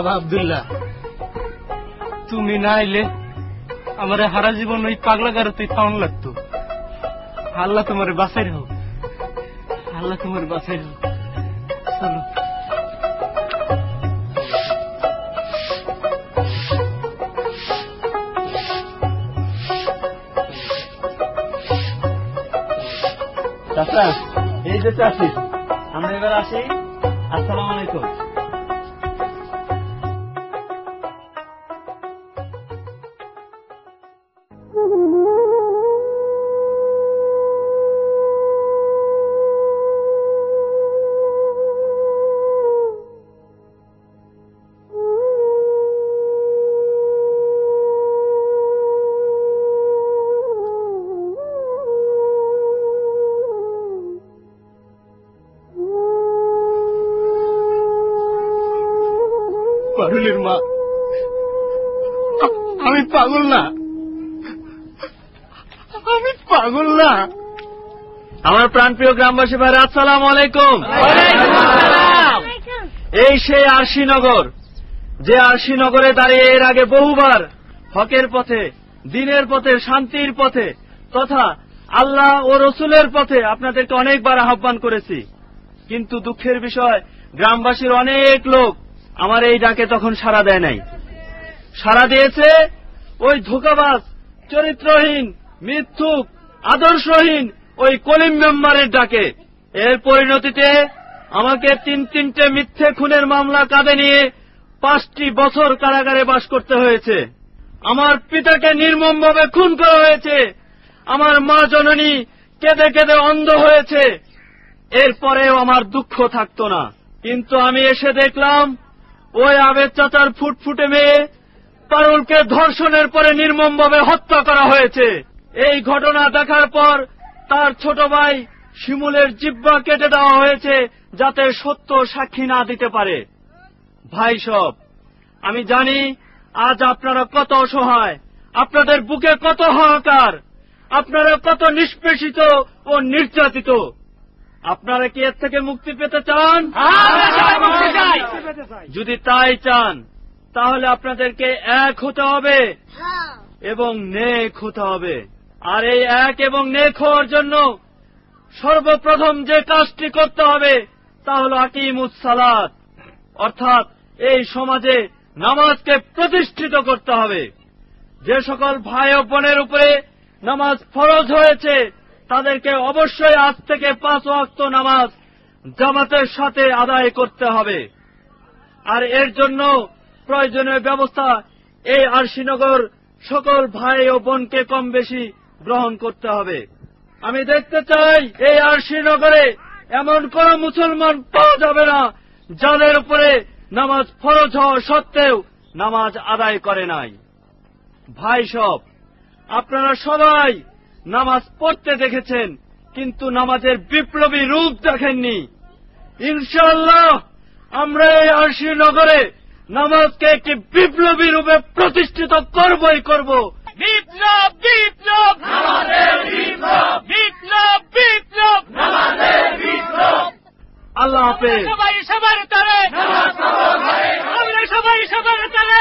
বাবা আব্দুল্লাহ, তুমি না আইলে আমার হারা জীবন ওই পাগলা গারোতেই থাউন লাগতো। আল্লাহ তোমার বাঁচাই হোক, আল্লাহ তোমার বাঁচাই হোক। চলো। চাচা, এই যে চাষি, আমরা এবার আসি। আসসালামু আলাইকুম। পারুলের মা, আমি পাগল না, আমি পাগল না। আমার প্রাণপ্রিয় গ্রামবাসী ভাইরা, আসসালামু আলাইকুম। এই সেই আরশিনগর, যে আরশিনগরে দাঁড়িয়ে এর আগে বহুবার হকের পথে, দ্বীনের পথে, শান্তির পথে তথা আল্লাহ ও রসুলের পথে আপনাদেরকে অনেকবার আহ্বান করেছি। কিন্তু দুঃখের বিষয়, গ্রামবাসীর অনেক লোক আমার এই ডাকে তখন সাড়া দেয় নাই। সাড়া দিয়েছে ওই ধোঁকাবাজ, চরিত্রহীন, মিথ্যুক, আদর্শহীন ওই কলিম মেম্বারের ডাকে। এর পরিণতিতে আমাকে তিনটে মিথ্যে খুনের মামলা কাঁধে নিয়ে 5টি বছর কারাগারে বাস করতে হয়েছে। আমার পিতাকে নির্মমভাবে খুন করা হয়েছে। আমার মা জননী কেঁদে কেঁদে অন্ধ হয়েছে। এরপরেও আমার দুঃখ থাকতো না। কিন্তু আমি এসে দেখলাম ওই আবেদ চাচার ফুটফুটে মেয়ে পারুলকে ধর্ষণের পরে নির্মমভাবে হত্যা করা হয়েছে। এই ঘটনা দেখার পর তার ছোট ভাই শিমুলের জিহ্বা কেটে দেওয়া হয়েছে, যাতে সত্য সাক্ষী না দিতে পারে। ভাই সব, আমি জানি আজ আপনারা কত অসহায়, আপনাদের বুকে কত হাহাকার, আপনারা কত নিষ্পেষিত ও নির্যাতিত। আপনারা কি এর থেকে মুক্তি পেতে চান? যদি তাই চান, তাহলে আপনাদেরকে এক হতে হবে এবং নেক হতে হবে। আর এই এক এবং নেক হওয়ার জন্য সর্বপ্রথম যে কাজটি করতে হবে তা হল আকিমুস সালাত, অর্থাৎ এই সমাজে নামাজকে প্রতিষ্ঠিত করতে হবে। যে সকল ভাই ও বোনের উপরে নামাজ ফরজ হয়েছে তাদেরকে অবশ্যই আজ থেকে 5 ওয়াক্ত নামাজ জামাতের সাথে আদায় করতে হবে। আর এর জন্য প্রয়োজনীয় ব্যবস্থা এই আরশিনগর সকল ভাই ও বোনকে কম বেশি গ্রহণ করতে হবে। আমি দেখতে চাই এই আরশিনগরে এমন কোন মুসলমান পাওয়া যাবে না যাদের উপরে নামাজ ফরজ হওয়া সত্ত্বেও নামাজ আদায় করে নাই। ভাই সব, আপনারা সবাই নামাজ পড়তে দেখেছেন, কিন্তু নামাজের বিপ্লবী রূপ দেখেননি। ইনশাআল্লাহ আমরা এই আরশিনগরে নামাজকে একটি বিপ্লবী রূপে প্রতিষ্ঠিত করবই করব। বিপ্লব বিপ্লব নামাজের বিপ্লব, বিপ্লব বিপ্লব নামাজের বিপ্লব। আল্লাহ হাফেজ। সবাই সবার তরে নামাজ পড়ো ঘরে, আমরা সবাই সবার তরে